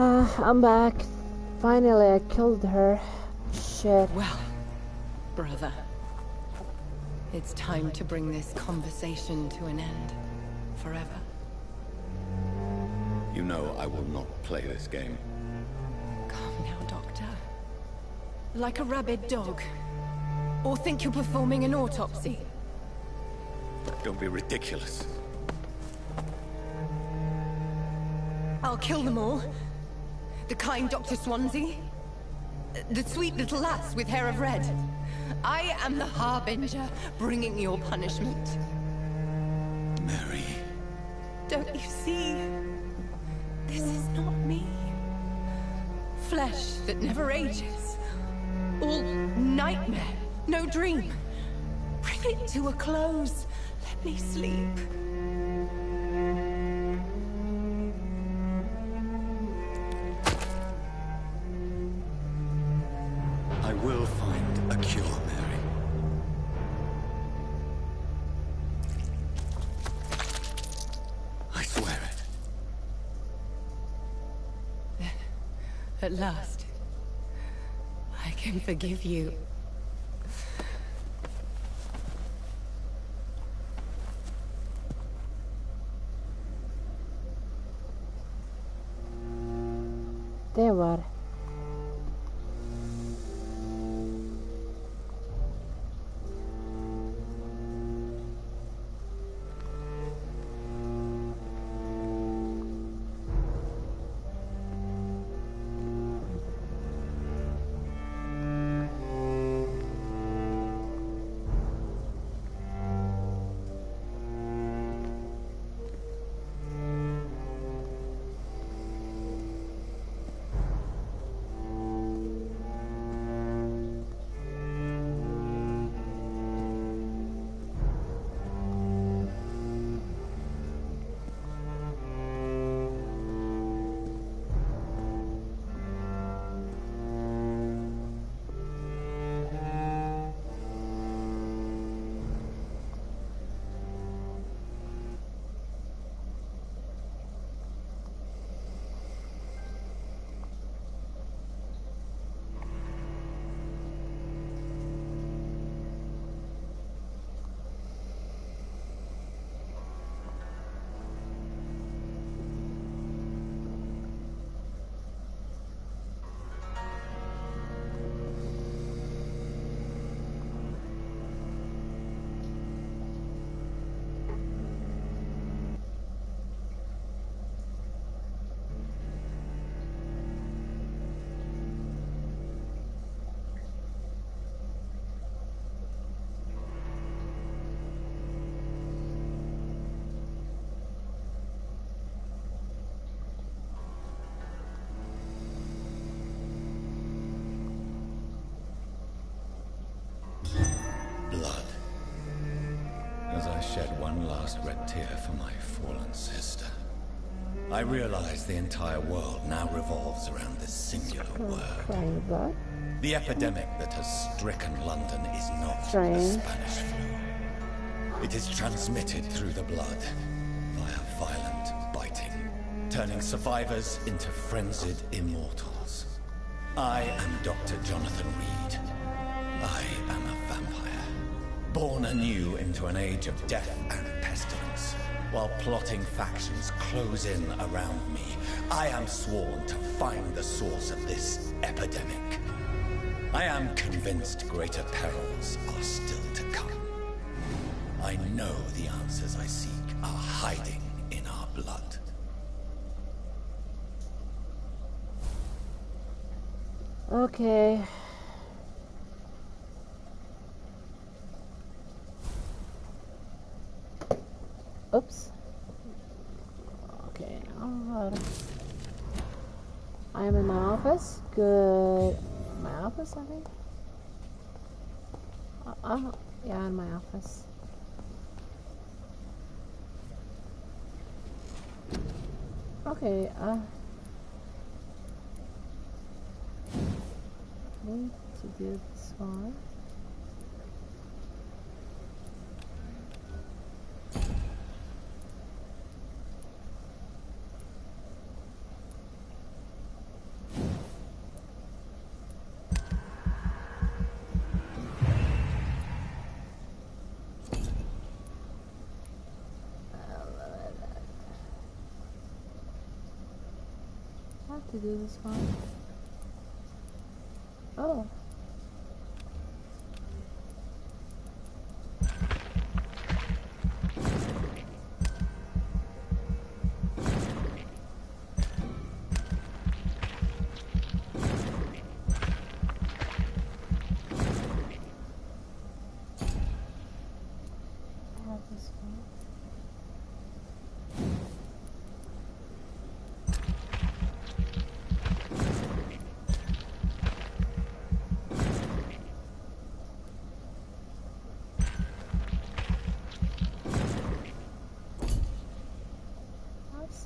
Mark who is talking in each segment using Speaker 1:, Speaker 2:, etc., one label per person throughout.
Speaker 1: I'm back. Finally, I killed her. Shit.
Speaker 2: Well, brother, it's time to bring this conversation to an end. Forever.
Speaker 3: You know I will not play this game.
Speaker 2: Calm now, Doctor. Like a rabid dog. Or think you're performing an autopsy.
Speaker 3: Don't be ridiculous.
Speaker 2: I'll kill them all. The kind Dr. Swansea. The sweet little lass with hair of red. I am the Harbinger, bringing your punishment.
Speaker 3: Mary.
Speaker 2: Don't you see? This is not me. Flesh that never ages. All nightmare, no dream. Bring it to a close. Let me sleep.
Speaker 3: I will find a cure, Mary. I swear it.
Speaker 2: At last, I can forgive you.
Speaker 1: Det var det.
Speaker 3: Blood. As I shed one last red tear for my fallen sister, I realize the entire world now revolves around this singular word.
Speaker 1: Crying blood.
Speaker 3: The epidemic that has stricken London is not
Speaker 1: Strange.
Speaker 3: the Spanish flu. It is transmitted through the blood via violent biting, turning survivors into frenzied immortals. I am Dr. Jonathan Reed. I am a vampire, born anew into an age of death and pestilence. While plotting factions close in around me, I am sworn to find the source of this epidemic. I am convinced greater perils are still to come. I know the answers I seek are hiding in our blood.
Speaker 1: Okay. Oops. Okay, now I am in my office. Good. My office, I think. Yeah, in my office. Okay. Need to do this one. have to do this one. Oh.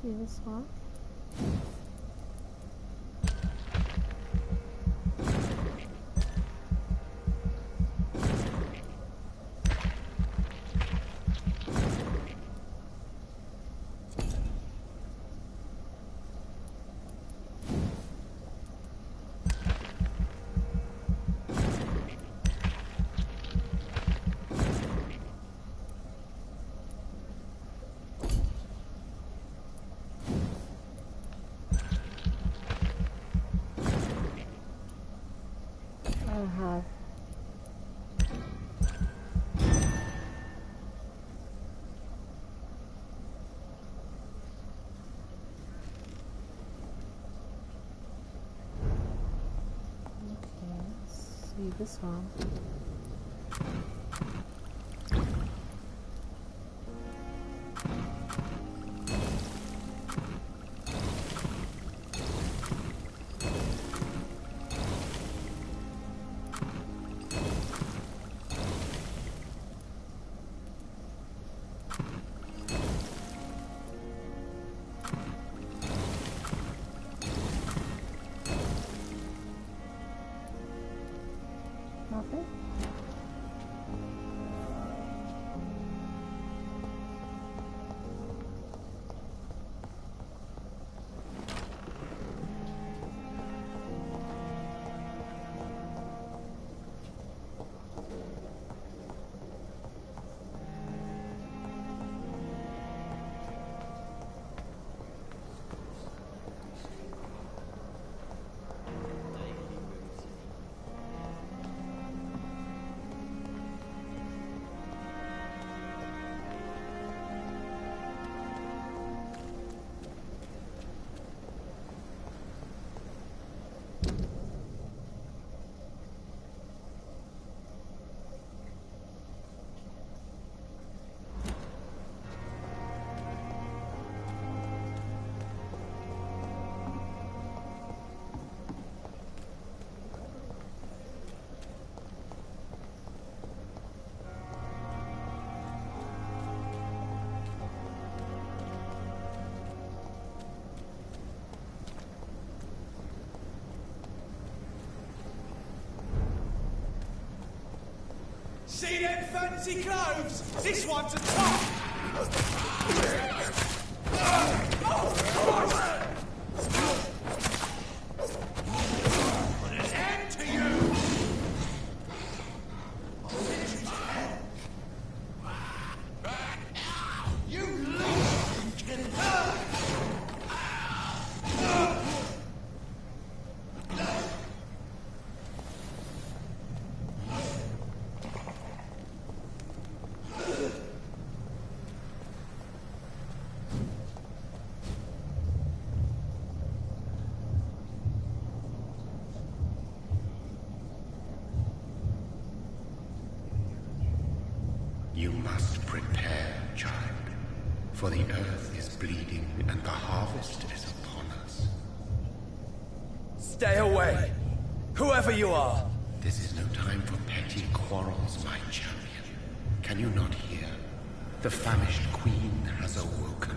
Speaker 1: See this one. Uh-huh. Okay, let's see this one. Nothing?
Speaker 4: See them fancy clothes? This one's a top! An end to you! You leave!
Speaker 5: You must prepare, child, for the earth is bleeding and the harvest is upon us.
Speaker 4: Stay away, whoever you are.
Speaker 5: This is no time for petty quarrels, my champion. Can you not hear? The famished queen has awoken.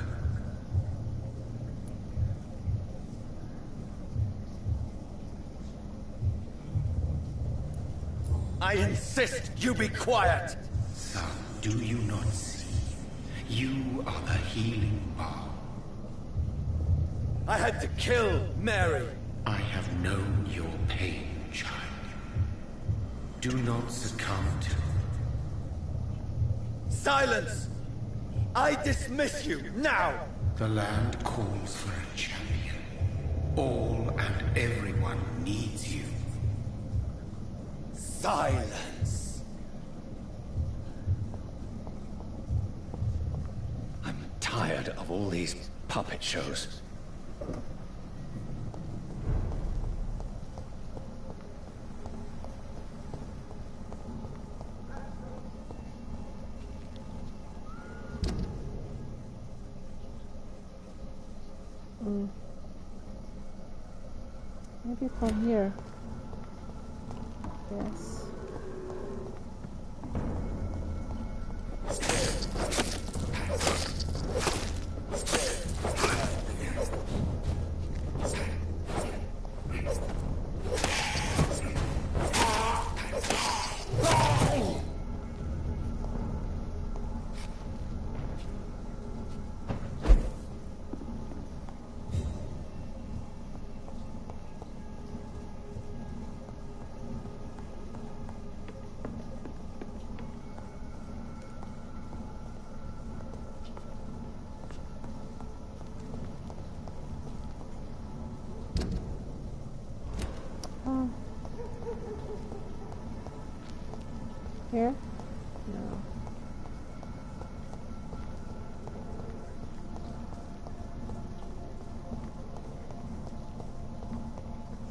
Speaker 4: I insist you be quiet.
Speaker 5: Son, do you not see? You are the healing balm.
Speaker 4: I had to kill Mary.
Speaker 5: I have known your pain, child. Do not succumb to it.
Speaker 4: Silence! I dismiss you, now!
Speaker 5: The land calls for a champion. All and everyone needs you.
Speaker 3: Silence! I'm tired of all these puppet shows.
Speaker 1: Maybe from here. Yes. Here? No.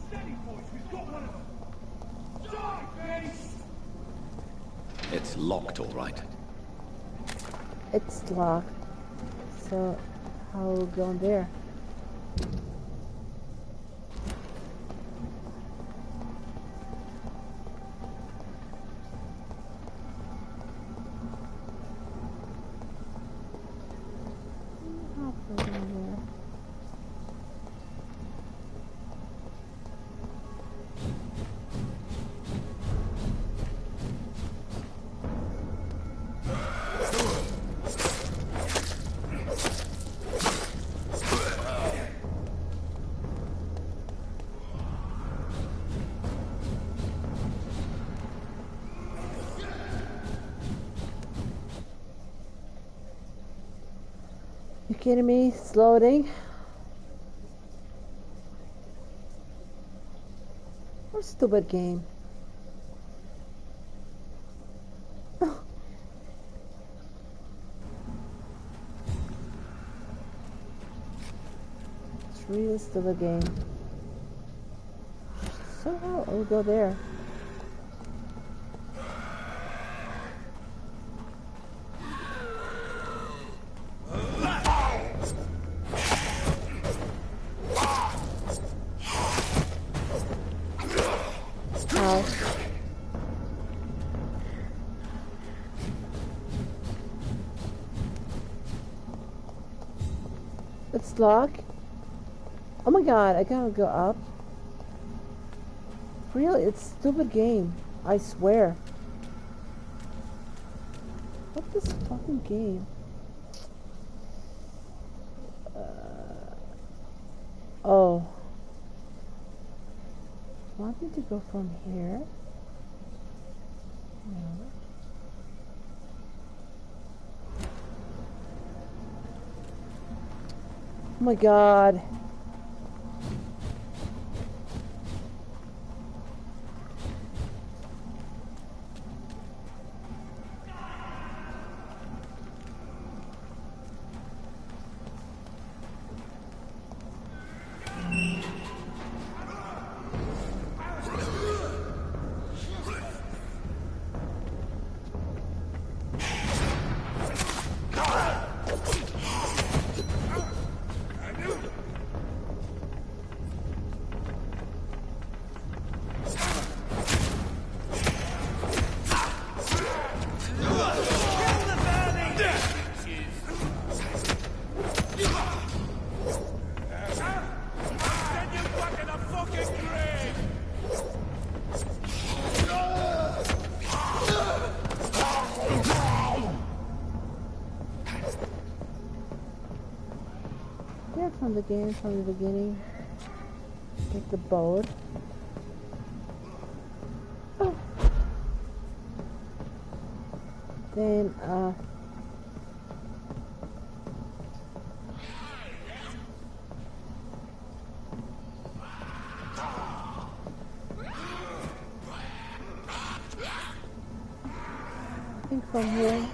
Speaker 4: Steady, boys, we've got one of them! Die, beast!
Speaker 3: It's locked, all right.
Speaker 1: It's locked. So, how will we go in there? How can we go in there? You kidding me? It's loading. What a stupid game. It's really stupid game. So I'll go there. Ow. It's locked. Oh my god, I gotta go up. Really, it's a stupid game. I swear. What this fucking game? Oh. Want me to go from here? No. Oh my god. Here from the game from the beginning. Take the boat. Oh. Then from here.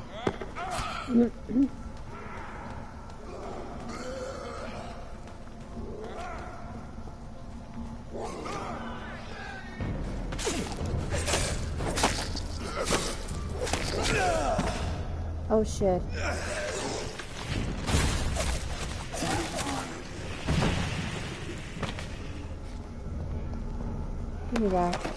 Speaker 1: Oh shit. Give me that.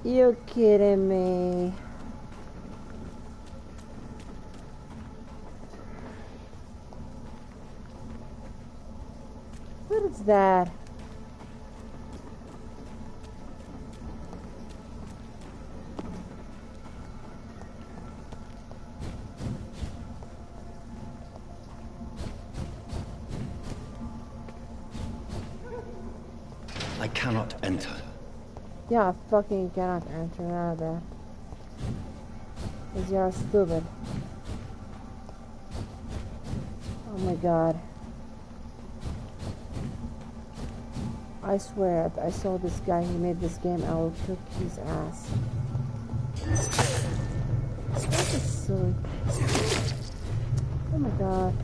Speaker 1: You kidding me? What is that?
Speaker 3: I cannot enter.
Speaker 1: Yeah, I fucking cannot enter out of there. Because you're stupid. Oh my god. I swear, if I saw this guy who made this game, I will kick his ass. That is silly. Oh my god.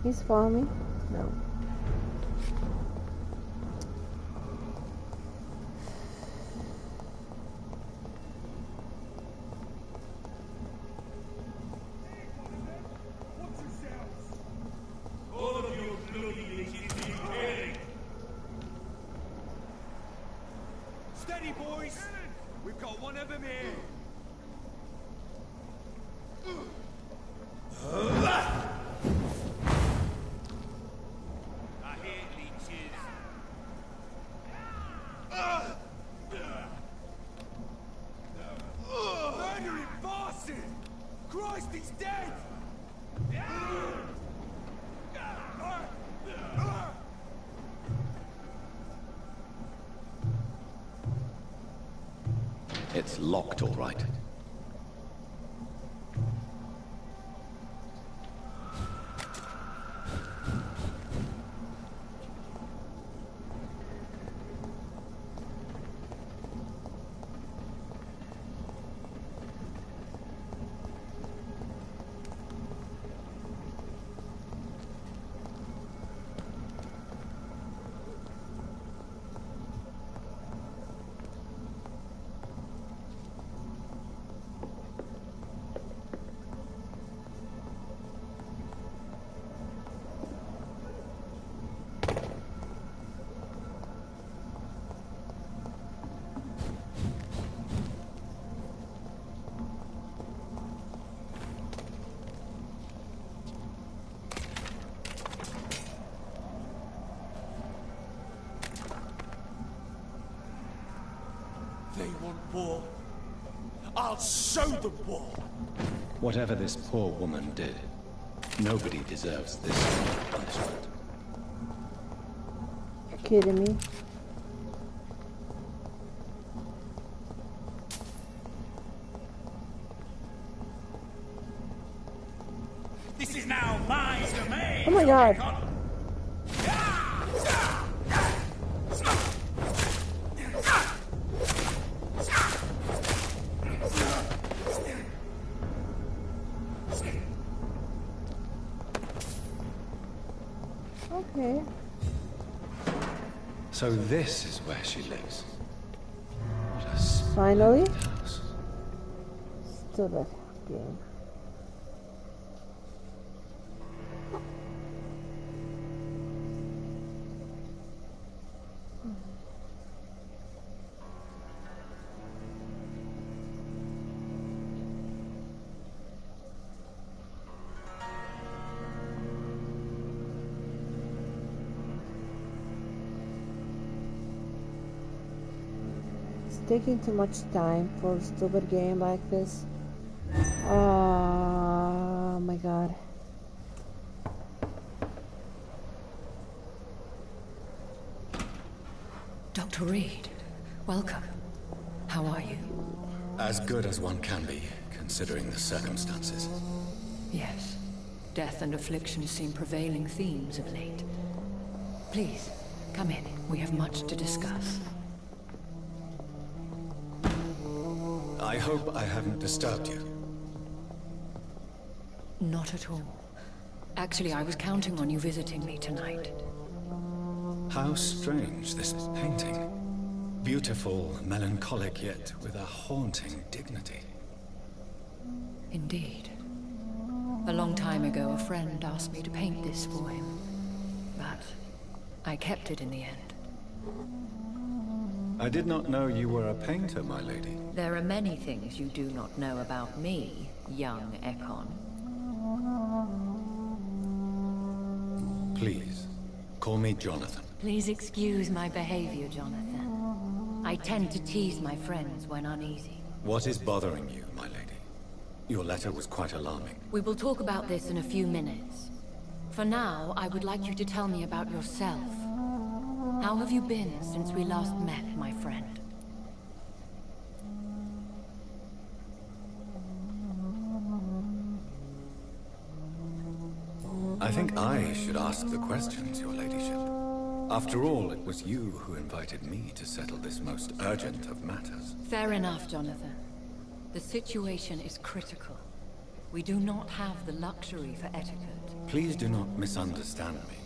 Speaker 1: He's following me? No.
Speaker 4: All of you bloody leeches be killing. Steady, boys. We've got one of them here. I hate leeches. Murdering bastard! Christ, he's dead!
Speaker 3: It's locked, all right.
Speaker 4: They want war. I'll show them war.
Speaker 3: Whatever this poor woman did, nobody deserves this punishment.
Speaker 1: You kidding me?
Speaker 4: This is now my domain.
Speaker 1: Oh my god. Okay.
Speaker 3: So this is where she lives. What a
Speaker 1: Finally.
Speaker 3: splendid house.
Speaker 1: Stupid game. Taking too much time for a stupid game like this. Oh my god.
Speaker 2: Dr. Reed, welcome. How are you?
Speaker 3: As good as one can be, considering the circumstances.
Speaker 2: Yes. Death and affliction seem prevailing themes of late. Please, come in. We have much to discuss.
Speaker 3: I hope I haven't disturbed you.
Speaker 2: Not at all. Actually, I was counting on you visiting me tonight.
Speaker 3: How strange, this painting. Beautiful, melancholic, yet with a haunting dignity.
Speaker 2: Indeed. A long time ago, a friend asked me to paint this for him. But I kept it in the end.
Speaker 3: I did not know you were a painter, my lady.
Speaker 2: There are many things you do not know about me, young Ekon.
Speaker 3: Please, call me Jonathan.
Speaker 2: Please excuse my behavior, Jonathan. I tend to tease my friends when uneasy.
Speaker 3: What is bothering you, my lady? Your letter was quite alarming.
Speaker 2: We will talk about this in a few minutes. For now, I would like you to tell me about yourself. How have you been since we last met, my friend?
Speaker 3: I think I should ask the questions, your ladyship. After all, it was you who invited me to settle this most urgent of matters.
Speaker 2: Fair enough, Jonathan. The situation is critical. We do not have the luxury for etiquette.
Speaker 3: Please do not misunderstand me.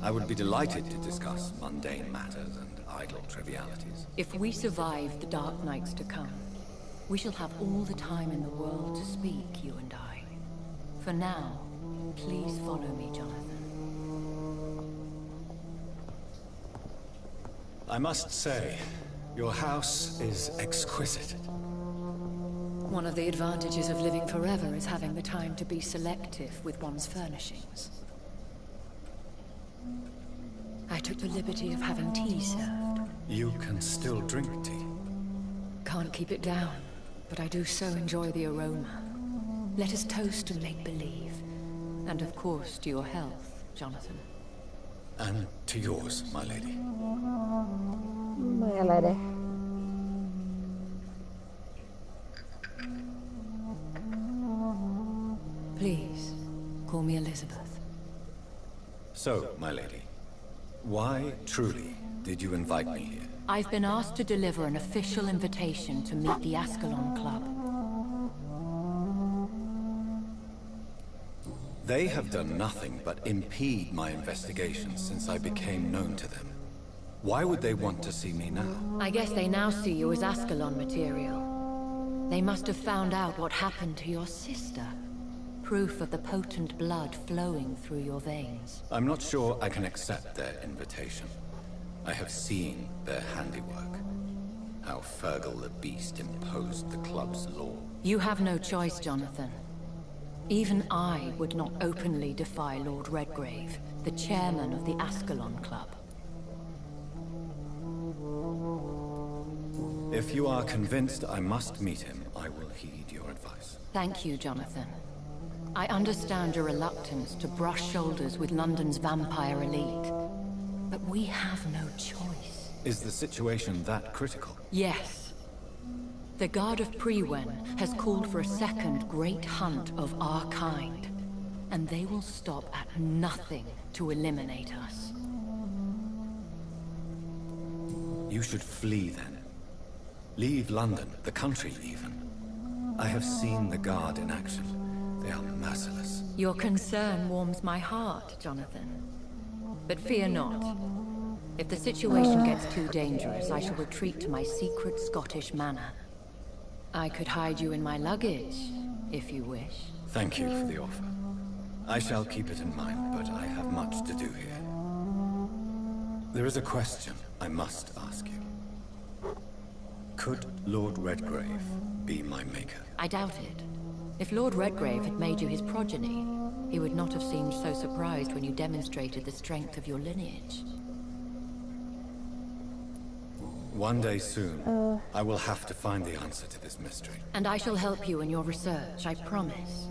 Speaker 3: I would be delighted to discuss mundane matters and idle trivialities.
Speaker 2: If we survive the dark nights to come, we shall have all the time in the world to speak, you and I. For now, please follow me, Jonathan.
Speaker 3: I must say, your house is exquisite.
Speaker 2: One of the advantages of living forever is having the time to be selective with one's furnishings. I took the liberty of having tea served.
Speaker 3: You can still drink tea.
Speaker 2: Can't keep it down, but I do so enjoy the aroma. Let us toast to make-believe. And of course, to your health, Jonathan.
Speaker 3: And to yours, my lady.
Speaker 1: My lady.
Speaker 2: Please, call me Elizabeth.
Speaker 3: So, my lady, why, truly, did you invite me here?
Speaker 2: I've been asked to deliver an official invitation to meet the Ascalon Club.
Speaker 3: They have done nothing but impede my investigations since I became known to them. Why would they want to see me now?
Speaker 2: I guess they now see you as Ascalon material. They must have found out what happened to your sister. Proof of the potent blood flowing through your veins.
Speaker 3: I'm not sure I can accept their invitation. I have seen their handiwork. How Fergal the Beast imposed the club's law.
Speaker 2: You have no choice, Jonathan. Even I would not openly defy Lord Redgrave, the chairman of the Ascalon Club.
Speaker 3: If you are convinced I must meet him, I will heed your advice.
Speaker 2: Thank you, Jonathan. I understand your reluctance to brush shoulders with London's vampire elite. But we have no choice.
Speaker 3: Is the situation that critical?
Speaker 2: Yes. The Guard of Prewen has called for a second great hunt of our kind. And they will stop at nothing to eliminate us.
Speaker 3: You should flee then. Leave London, the country even. I have seen the Guard in action. They are merciless.
Speaker 2: Your concern warms my heart, Jonathan. But fear not. If the situation gets too dangerous, I shall retreat to my secret Scottish manor. I could hide you in my luggage, if you wish.
Speaker 3: Thank you for the offer. I shall keep it in mind, but I have much to do here. There is a question I must ask you. Could Lord Redgrave be my maker?
Speaker 2: I doubt it. If Lord Redgrave had made you his progeny, he would not have seemed so surprised when you demonstrated the strength of your lineage.
Speaker 3: One day soon, I will have to find the answer to this mystery.
Speaker 2: And I shall help you in your research, I promise.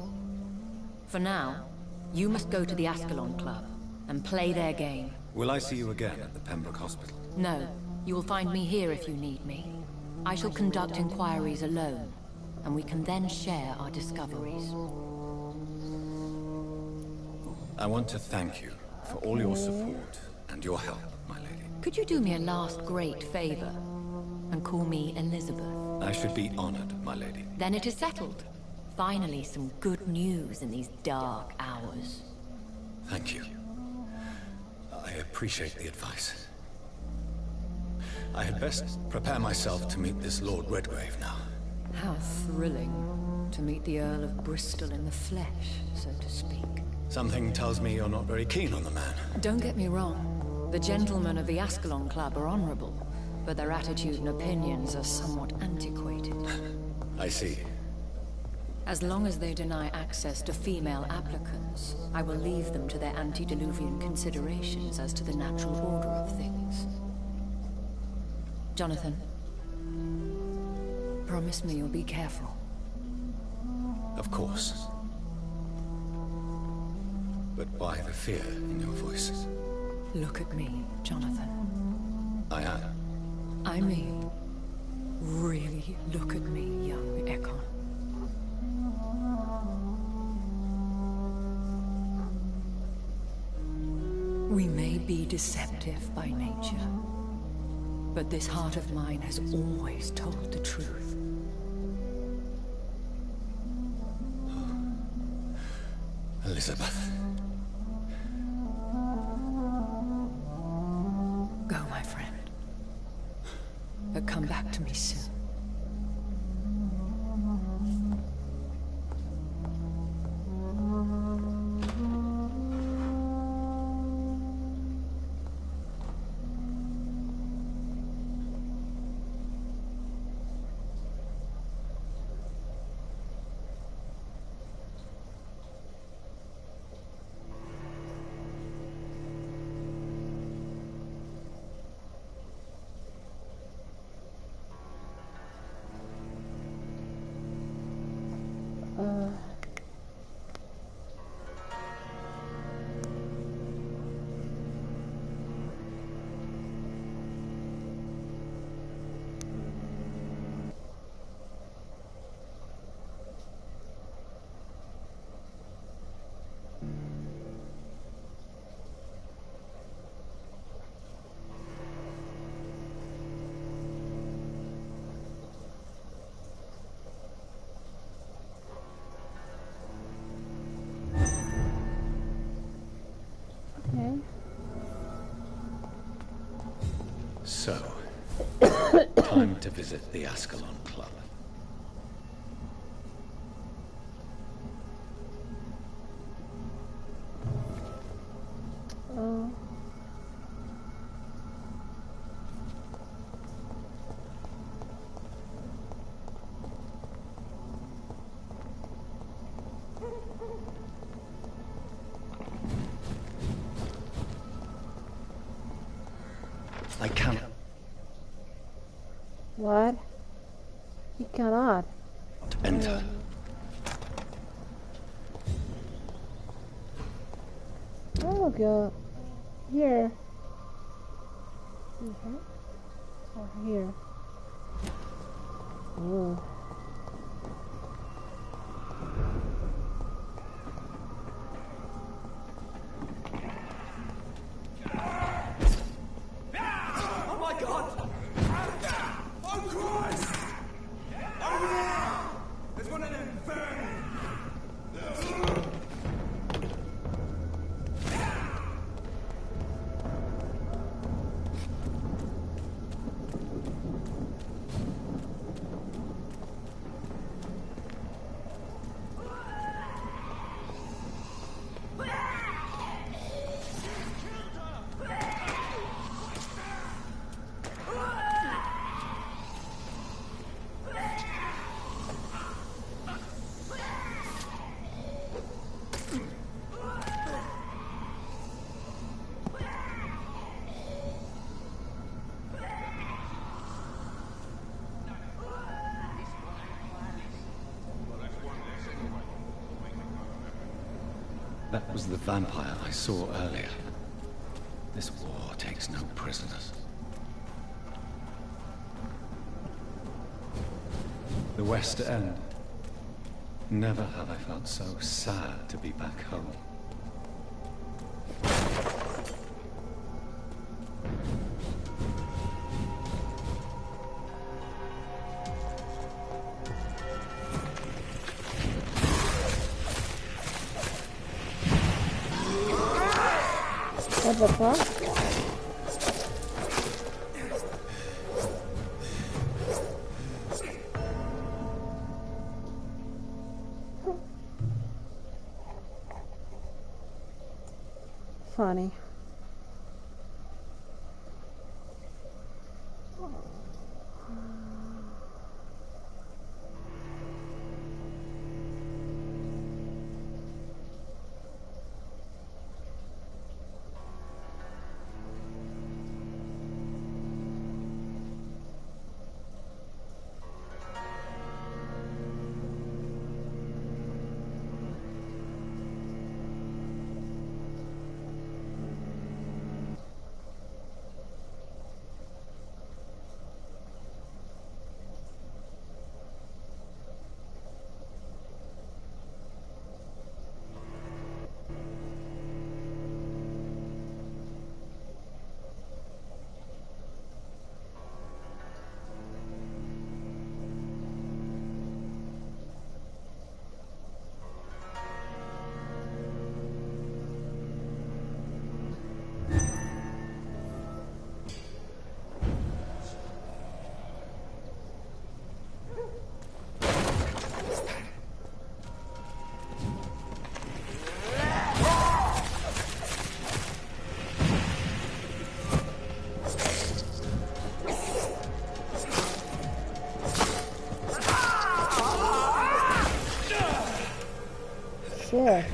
Speaker 2: For now, you must go to the Ascalon Club and play their game.
Speaker 3: Will I see you again at the Pembroke Hospital?
Speaker 2: No,
Speaker 6: You will find me here if you need me. I shall conduct inquiries alone, and we can then share our discoveries.
Speaker 3: I want to thank you for all your support and your help, my lady.
Speaker 6: Could you do me a last great favor and call me Elizabeth?
Speaker 3: I should be honored, my lady.
Speaker 6: Then it is settled. Finally, some good news in these dark hours.
Speaker 3: Thank you. I appreciate the advice. I had best prepare myself to meet this Lord Redgrave now.
Speaker 6: How thrilling to meet the Earl of Bristol in the flesh, so to speak.
Speaker 3: Something tells me you're not very keen on the man.
Speaker 6: Don't get me wrong. The gentlemen of the Ascalon Club are honorable, but their attitude and opinions are somewhat antiquated.
Speaker 3: I see.
Speaker 6: As long as they deny access to female applicants, I will leave them to their antediluvian considerations as to the natural order of things. Jonathan, promise me you'll be careful.
Speaker 3: Of course. But why the fear in your voice?
Speaker 6: Look at me, Jonathan.
Speaker 3: I am.
Speaker 6: I mean, really look at me, young Ekon. We may be deceptive by nature, but this heart of mine has always told the truth.
Speaker 3: Elizabeth.
Speaker 6: Go, my friend. But come back to me soon.
Speaker 3: So, time to visit the Ascalon Club. I cannot.
Speaker 1: What? You cannot.
Speaker 3: Enter.
Speaker 1: I'll go here. Okay. Or here. Ooh.
Speaker 4: Oh my god! Oh Christ! Over there! There's one of them burning!
Speaker 3: That was the vampire I saw earlier. This war takes no prisoners. The West End. Never have I felt so sad to be back home.
Speaker 1: What the fuck? Funny. Shit.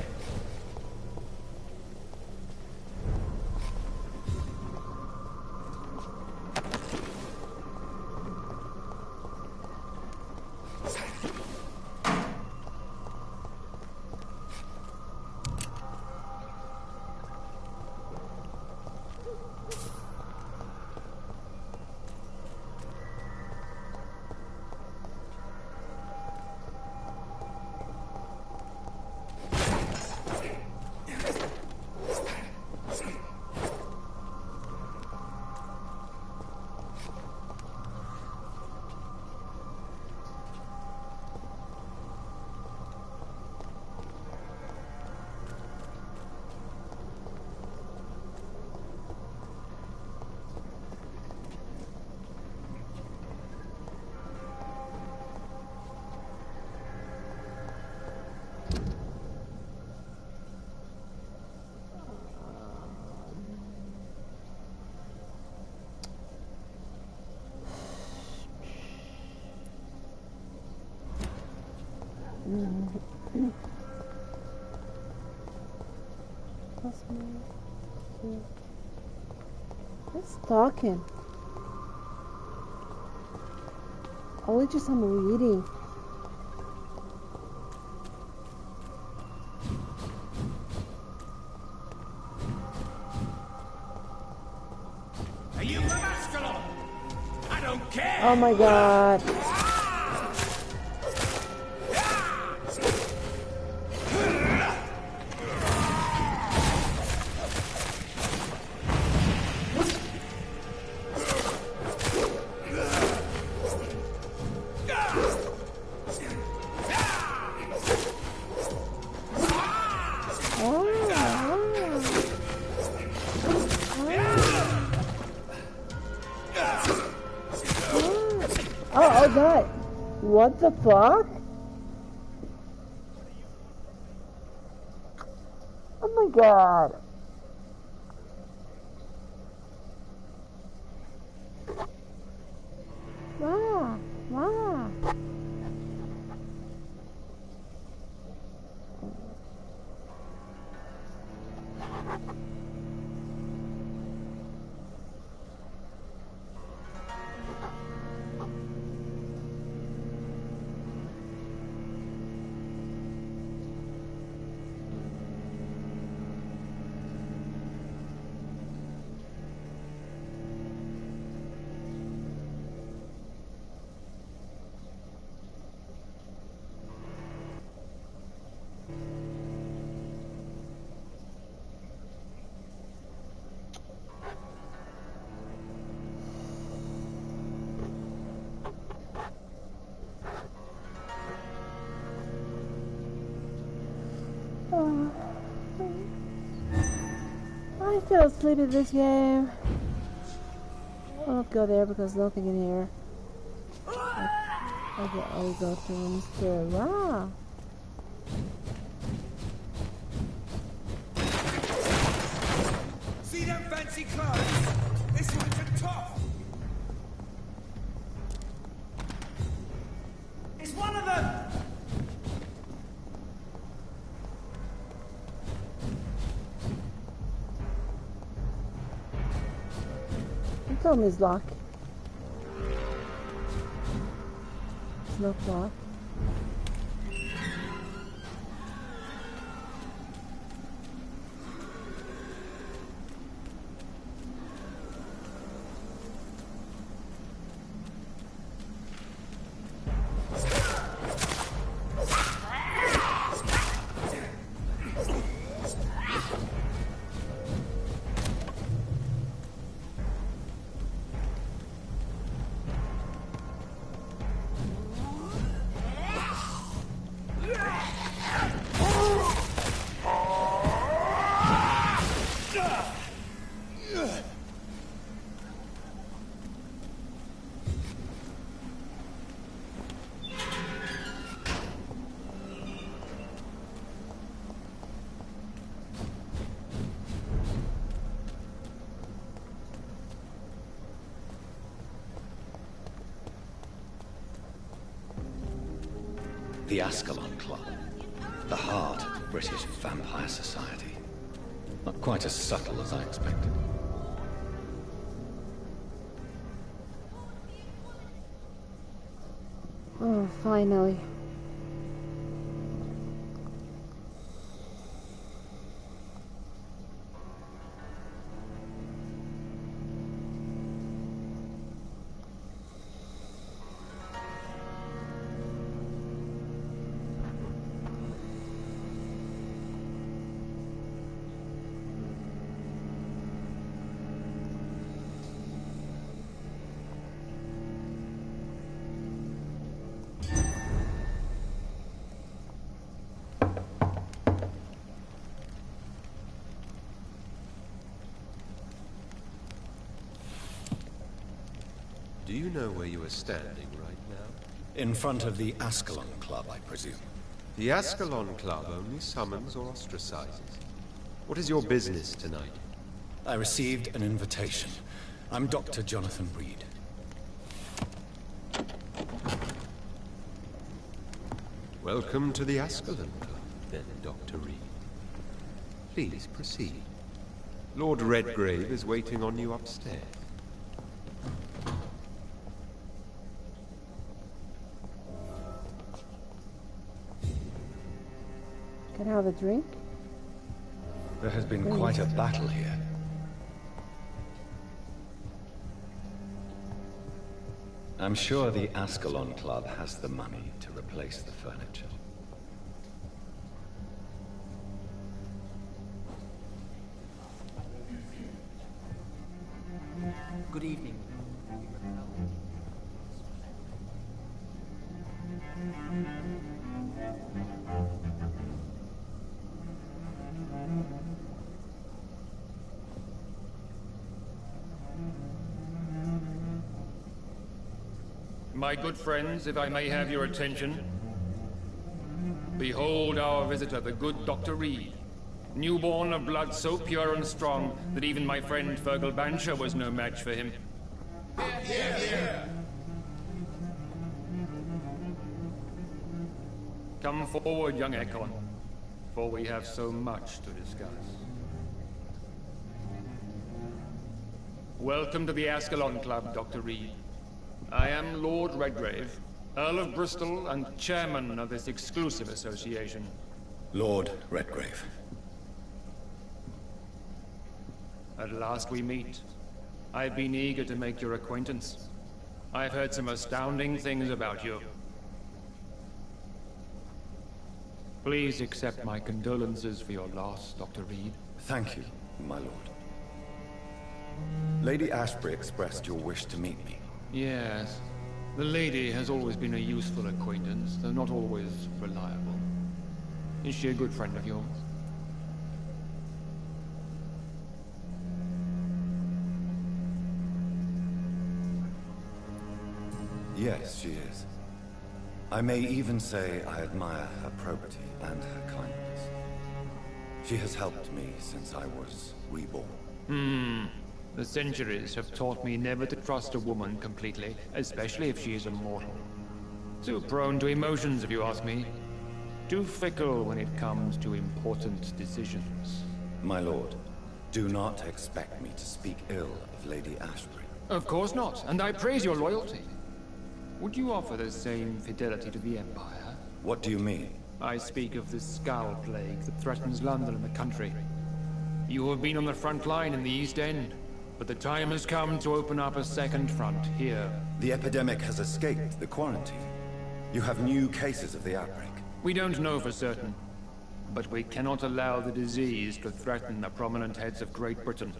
Speaker 1: What's more? Who's talking? Oh, just I'm reading.
Speaker 4: Are you from Ascalon? I don't care!
Speaker 1: Oh my god. Oh god. What the fuck? Oh my god. Wow. Wow. fell asleep in this game. I'll not go there because there's nothing in here. Okay, I'll go to Mr. Wow.
Speaker 4: See them fancy clothes? This one's a top. It's one of them.
Speaker 1: You told me it's locked. It's not locked.
Speaker 3: The Ascalon Club. The heart of British vampire society. Not quite as subtle as I expected.
Speaker 1: Oh, finally.
Speaker 7: Do you know where you are standing right now?
Speaker 3: In front of the Ascalon Club, I presume.
Speaker 7: The Ascalon Club only summons or ostracizes. What is your business tonight?
Speaker 3: I received an invitation. I'm Dr. Jonathan Reed.
Speaker 7: Welcome to the Ascalon Club, then, Dr. Reed. Please proceed. Lord Redgrave is waiting on you upstairs.
Speaker 1: Can I have a drink?
Speaker 3: There has been quite a battle here. I'm sure the Ascalon Club has the money to replace the furniture.
Speaker 8: Good evening.
Speaker 9: My good friends, if I may have your attention. Behold our visitor, the good Dr. Reed. Newborn of blood so pure and strong that even my friend Fergal Bancher was no match for him.
Speaker 4: Here, here.
Speaker 9: Come forward, young Ekon, for we have so much to discuss. Welcome to the Ascalon Club, Dr. Reed. I am Lord Redgrave, Earl of Bristol and chairman of this exclusive association.
Speaker 3: Lord Redgrave.
Speaker 9: At last we meet. I've been eager to make your acquaintance. I've heard some astounding things about you. Please accept my condolences for your loss, Dr. Reed.
Speaker 3: Thank you, my lord. Lady Ashbury expressed your wish to meet me.
Speaker 9: Yes. The lady has always been a useful acquaintance, though not always reliable. Is she a good friend of yours?
Speaker 3: Yes, she is. I may even say I admire her probity and her kindness. She has helped me since I was reborn.
Speaker 9: The centuries have taught me never to trust a woman completely, especially if she is immortal. Too prone to emotions, if you ask me. Too fickle when it comes to important decisions.
Speaker 3: My lord, do not expect me to speak ill of Lady Ashbury.
Speaker 9: Of course not, and I praise your loyalty. Would you offer the same fidelity to the Empire?
Speaker 3: What do you mean?
Speaker 9: I speak of the Skull Plague that threatens London and the country. You have been on the front line in the East End, but the time has come to open up a second front here.
Speaker 3: The epidemic has escaped the quarantine. You have new cases of the outbreak.
Speaker 9: We don't know for certain, but we cannot allow the disease to threaten the prominent heads of Great Britain.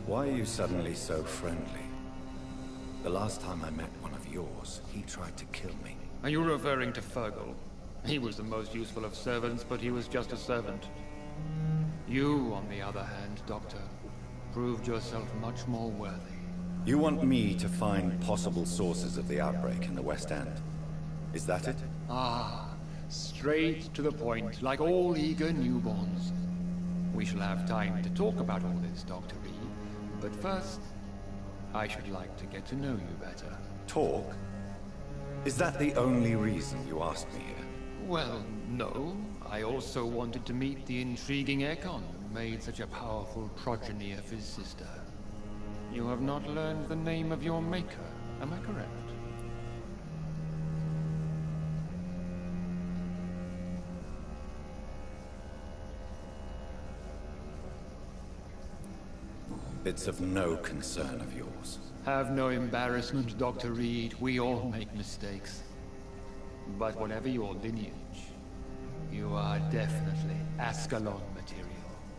Speaker 3: Why are you suddenly so friendly? The last time I met one of yours, he tried to kill me.
Speaker 9: Are you referring to Fergal? He was the most useful of servants, but he was just a servant. You, on the other hand, Doctor, proved yourself much more worthy.
Speaker 3: You want me to find possible sources of the outbreak in the West End? Is that it?
Speaker 9: Ah, straight to the point, like all eager newborns. We shall have time to talk about all this, Dr. Reed. But first, I should like to get to know you better.
Speaker 3: Talk? Is that the only reason you asked me here?
Speaker 9: Well, no. I also wanted to meet the intriguing Ekon who made such a powerful progeny of his sister. You have not learned the name of your maker, am I correct?
Speaker 3: It's of no concern of yours.
Speaker 9: Have no embarrassment, Dr. Reed. We all make mistakes. But whatever your lineage, you are definitely Ascalon material.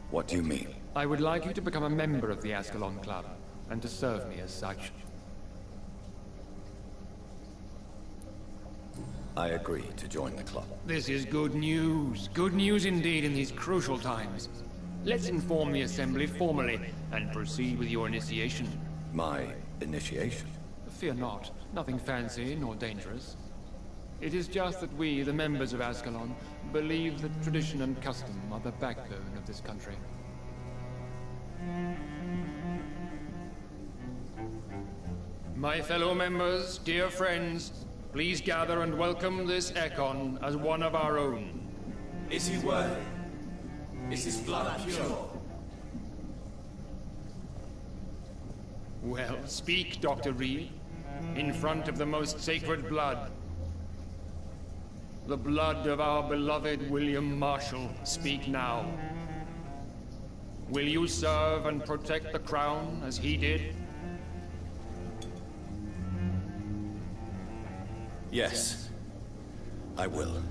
Speaker 3: What do you mean?
Speaker 9: I would like you to become a member of the Ascalon Club, and to serve me as such.
Speaker 3: I agree to join the club.
Speaker 9: This is good news. Good news indeed in these crucial times. Let's inform the Assembly formally, and proceed with your initiation.
Speaker 3: My initiation?
Speaker 9: Fear not. Nothing fancy nor dangerous. It is just that we, the members of Ascalon, believe that tradition and custom are the backbone of this country. My fellow members, dear friends, please gather and welcome this Ekon as one of our own.
Speaker 4: Is he worthy? Is his blood pure?
Speaker 9: Well, speak, Dr. Reed, in front of the most sacred blood. The blood of our beloved William Marshall. Speak now. Will you serve and protect the crown as he did?
Speaker 3: Yes, I will.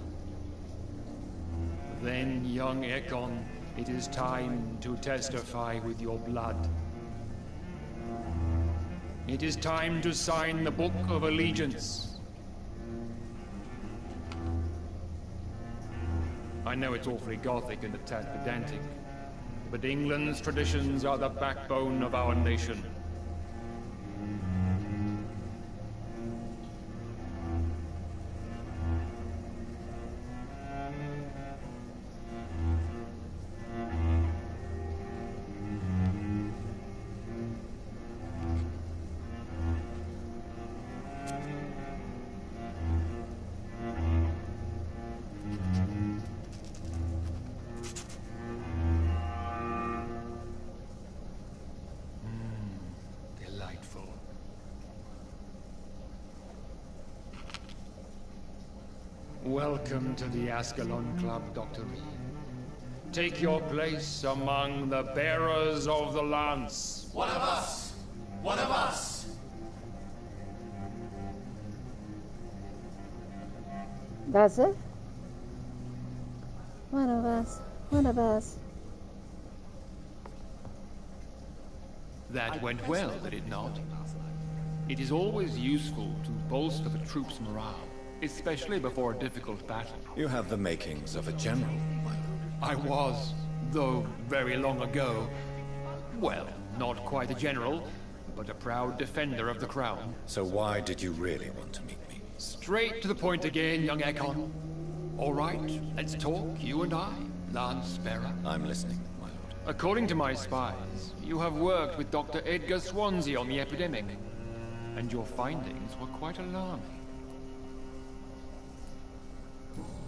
Speaker 9: Then, young Ekon, it is time to testify with your blood. It is time to sign the Book of Allegiance. I know it's awfully gothic and a tad pedantic, but England's traditions are the backbone of our nation. Delightful. Welcome to the Ascalon Club, Dr. Reed. Take your place among the bearers of the lance.
Speaker 4: One of us! One of us!
Speaker 1: That's it? One of us. One of us.
Speaker 9: That went well, did it not? It is always useful to bolster the troops' morale. especially before a difficult battle.
Speaker 3: You have the makings of a general, my lord.
Speaker 9: I was, though very long ago. Well, not quite a general, but a proud defender of the crown.
Speaker 3: So why did you really want to meet me?
Speaker 9: Straight to the point again, young Ekon. All right, let's talk, you and I, Lance Sparrow.
Speaker 3: I'm listening, my lord.
Speaker 9: According to my spies, you have worked with Dr. Edgar Swansea on the epidemic, and your findings were quite alarming.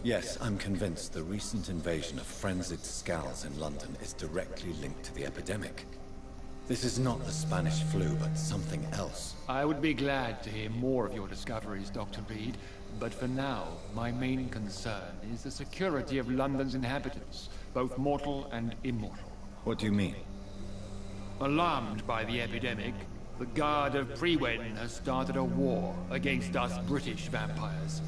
Speaker 3: Yes, I'm convinced the recent invasion of frenzied Skulls in London is directly linked to the epidemic. This is not the Spanish flu, but something else.
Speaker 9: I would be glad to hear more of your discoveries, Dr. Reed, but for now, my main concern is the security of London's inhabitants, both mortal and immortal.
Speaker 3: What do you mean?
Speaker 9: Alarmed by the epidemic, the Guard of Prewen has started a war against us British vampires.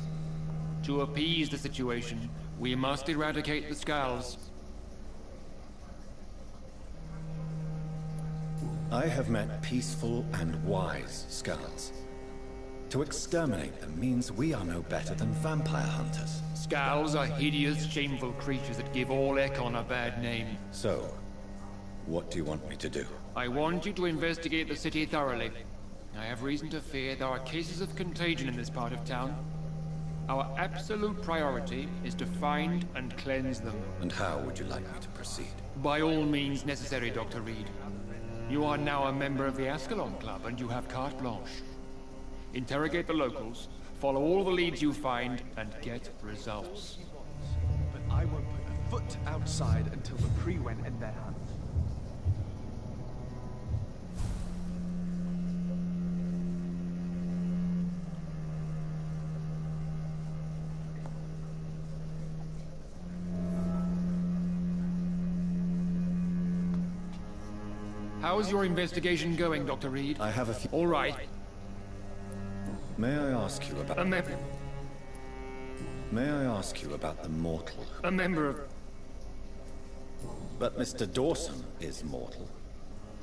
Speaker 9: To appease the situation, we must eradicate the Skulls.
Speaker 3: I have met peaceful and wise Skulls. To exterminate them means we are no better than vampire hunters.
Speaker 9: Skulls are hideous, shameful creatures that give all Ekon a bad name.
Speaker 3: So, what do you want me to do?
Speaker 9: I want you to investigate the city thoroughly. I have reason to fear there are cases of contagion in this part of town. Our absolute priority is to find and cleanse them.
Speaker 3: And how would you like me to proceed?
Speaker 9: By all means necessary, Dr. Reed. You are now a member of the Ascalon Club, and you have carte blanche. Interrogate the locals, follow all the leads you find, and get results.
Speaker 4: But I won't put a foot outside until the Prewen end their hunt.
Speaker 9: How's your investigation going, Dr. Reed?
Speaker 3: I have a few...
Speaker 9: All right.
Speaker 3: May I ask you about... May I ask you about the mortal?
Speaker 9: A member of...
Speaker 3: But Mr. Dawson is mortal.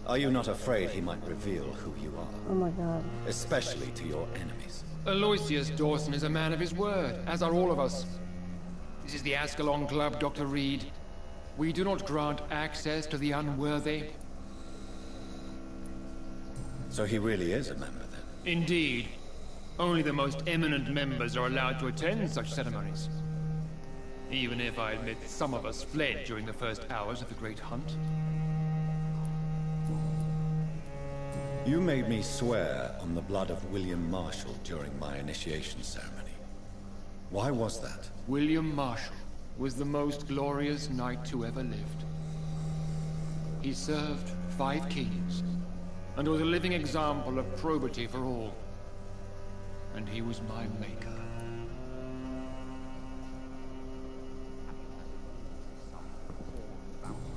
Speaker 3: Are you not afraid he might reveal who you are?
Speaker 1: Oh my god.
Speaker 3: Especially to your enemies.
Speaker 9: Aloysius Dawson is a man of his word, as are all of us. This is the Ascalon Club, Dr. Reed. We do not grant access to the unworthy.
Speaker 3: So he really is a member, then?
Speaker 9: Indeed. Only the most eminent members are allowed to attend such ceremonies. Even if I admit some of us fled during the first hours of the Great Hunt.
Speaker 3: You made me swear on the blood of William Marshall during my initiation ceremony. Why was that?
Speaker 9: William Marshall was the most glorious knight who ever lived. He served 5 kings, and was a living example of probity for all. And he was my maker.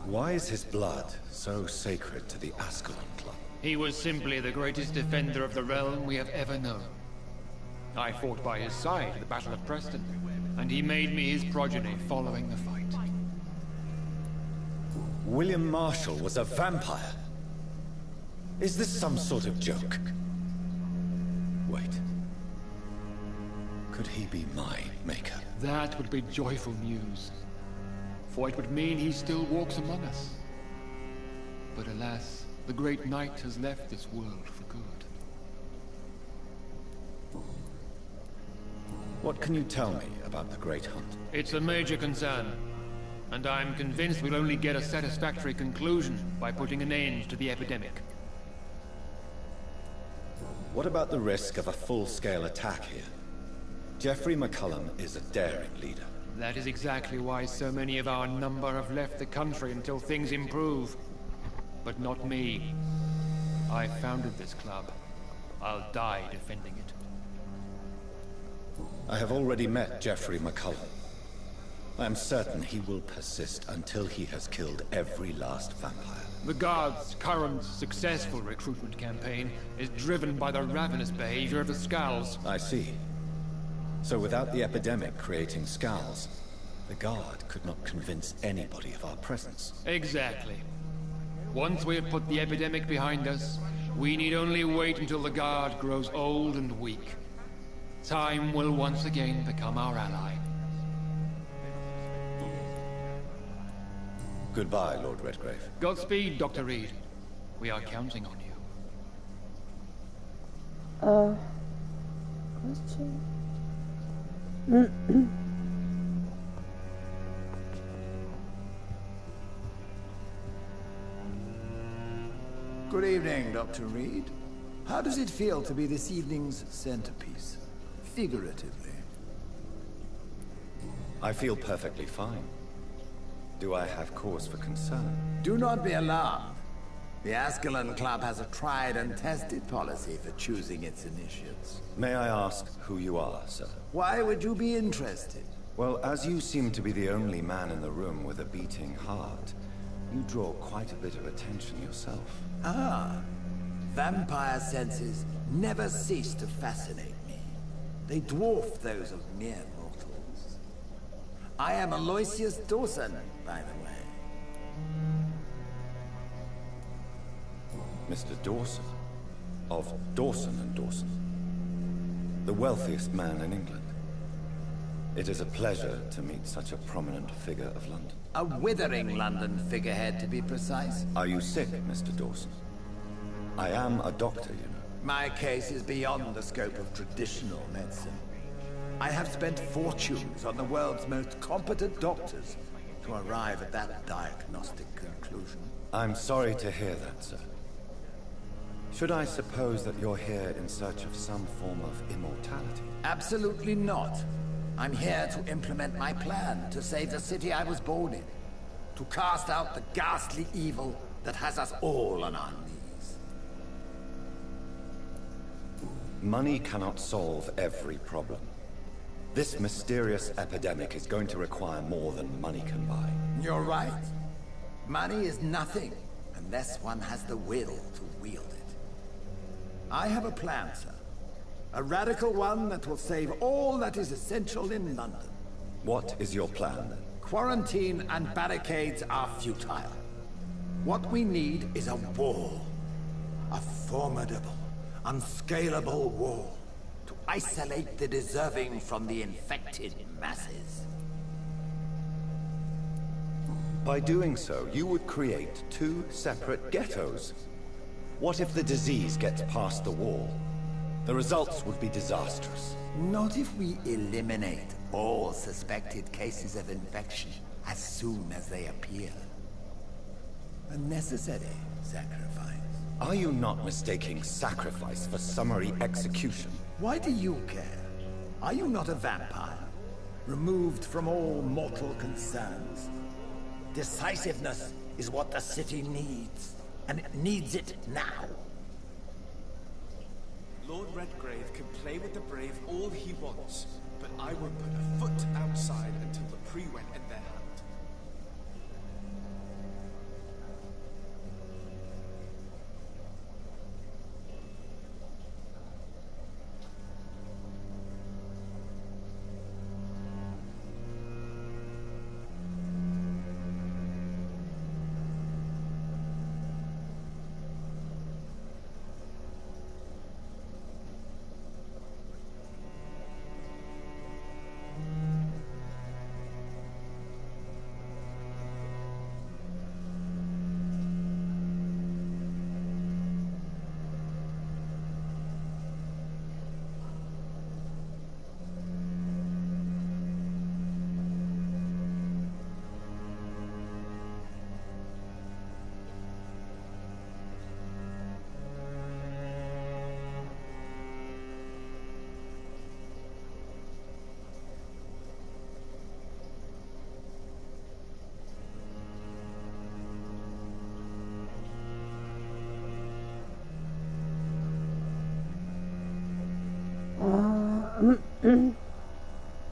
Speaker 3: Why is his blood so sacred to the Ascalon Club?
Speaker 9: He was simply the greatest defender of the realm we have ever known. I fought by his side at the Battle of Preston, and he made me his progeny following the fight.
Speaker 3: William Marshall was a vampire? Is this some sort of joke? Wait. Could he be my maker?
Speaker 9: That would be joyful news, for it would mean he still walks among us. But alas, the great knight has left this world for good.
Speaker 3: What can you tell me about the Great Hunt?
Speaker 9: It's a major concern, and I'm convinced we'll only get a satisfactory conclusion by putting an end to the epidemic.
Speaker 3: What about the risk of a full-scale attack here? Jeffrey McCullum is a daring leader.
Speaker 9: That is exactly why so many of our number have left the country until things improve. But not me. I founded this club. I'll die defending it.
Speaker 3: I have already met Jeffrey McCullum. I am certain he will persist until he has killed every last vampire.
Speaker 9: The Guard's current successful recruitment campaign is driven by the ravenous behavior of the Skulls.
Speaker 3: I see. So without the epidemic creating Skulls, the Guard could not convince anybody of our presence.
Speaker 9: Exactly. Once we have put the epidemic behind us, we need only wait until the Guard grows old and weak. Time will once again become our ally.
Speaker 3: Goodbye, Lord Redgrave.
Speaker 9: Godspeed, Dr. Reed. We are counting on you.
Speaker 1: Question?
Speaker 8: Good evening, Dr. Reed. How does it feel to be this evening's centerpiece? Figuratively.
Speaker 3: I feel perfectly fine. Do I have cause for concern?
Speaker 8: Do not be alarmed. The Ascalon Club has a tried and tested policy for choosing its initiates.
Speaker 3: May I ask who you are, sir?
Speaker 8: Why would you be interested?
Speaker 3: Well, as you seem to be the only man in the room with a beating heart, you draw quite a bit of attention yourself.
Speaker 8: Ah, vampire senses never cease to fascinate me. They dwarf those of mere mortals. I am Aloysius Dawson, by the way.
Speaker 3: Mr. Dawson, of Dawson and Dawson, the wealthiest man in England. It is a pleasure to meet such a prominent figure of London.
Speaker 8: A withering London figurehead, to be precise.
Speaker 3: Are you sick, Mr. Dawson? I am a doctor, you know.
Speaker 8: My case is beyond the scope of traditional medicine. I have spent fortunes on the world's most competent doctors to arrive at that diagnostic conclusion.
Speaker 3: I'm sorry to hear that, sir. Should I suppose that you're here in search of some form of immortality?
Speaker 8: Absolutely not. I'm here to implement my plan to save the city I was born in. To cast out the ghastly evil that has us all on our knees.
Speaker 3: Money cannot solve every problem. This mysterious epidemic is going to require more than money can buy.
Speaker 8: You're right. Money is nothing unless one has the will to wield it. I have a plan, sir. A radical one that will save all that is essential in London.
Speaker 3: What is your plan, then?
Speaker 8: Quarantine and barricades are futile. What we need is a wall. A formidable, unscalable wall. To isolate the deserving from the infected masses.
Speaker 3: By doing so, you would create two separate ghettos. What if the disease gets past the wall? The results would be disastrous.
Speaker 8: Not if we eliminate all suspected cases of infection as soon as they appear. A necessary sacrifice.
Speaker 3: Are you not mistaking sacrifice for summary execution?
Speaker 8: Why do you care? Are you not a vampire? Removed from all mortal concerns. Decisiveness is what the city needs. And it needs it now.
Speaker 4: Lord Redgrave can play with the brave all he wants, but I won't put a foot outside until the pre-went in their hand.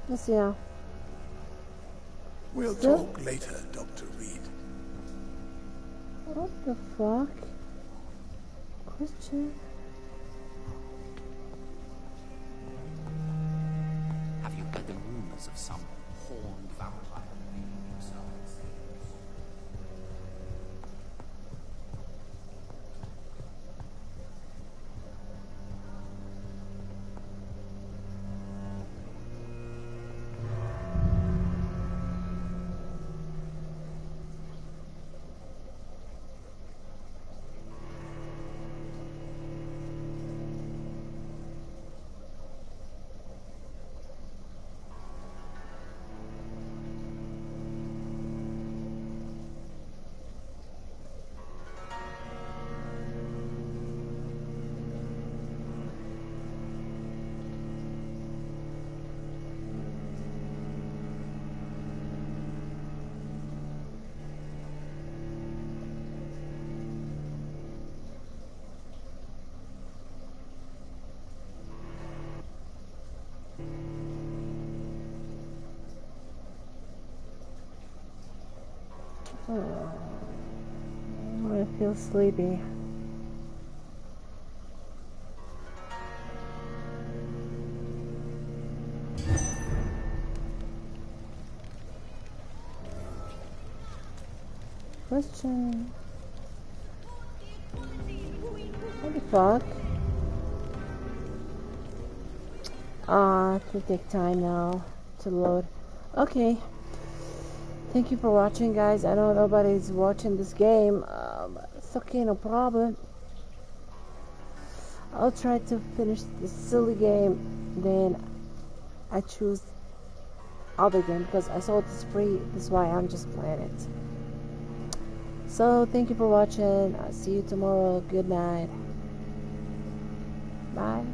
Speaker 1: Let's see now.
Speaker 8: We'll talk later, Dr. Reed.
Speaker 1: What the fuck? Question?
Speaker 10: Have you heard the rumors of some horned vampire making themselves?
Speaker 1: I feel sleepy. Question. What the fuck? It will take time now to load. Okay. Thank you for watching, guys. I know nobody's watching this game. It's okay, no problem. I'll try to finish this silly game. Then I choose other game because I saw this free. That's why I'm just playing it. So thank you for watching. I'll see you tomorrow. Good night. Bye.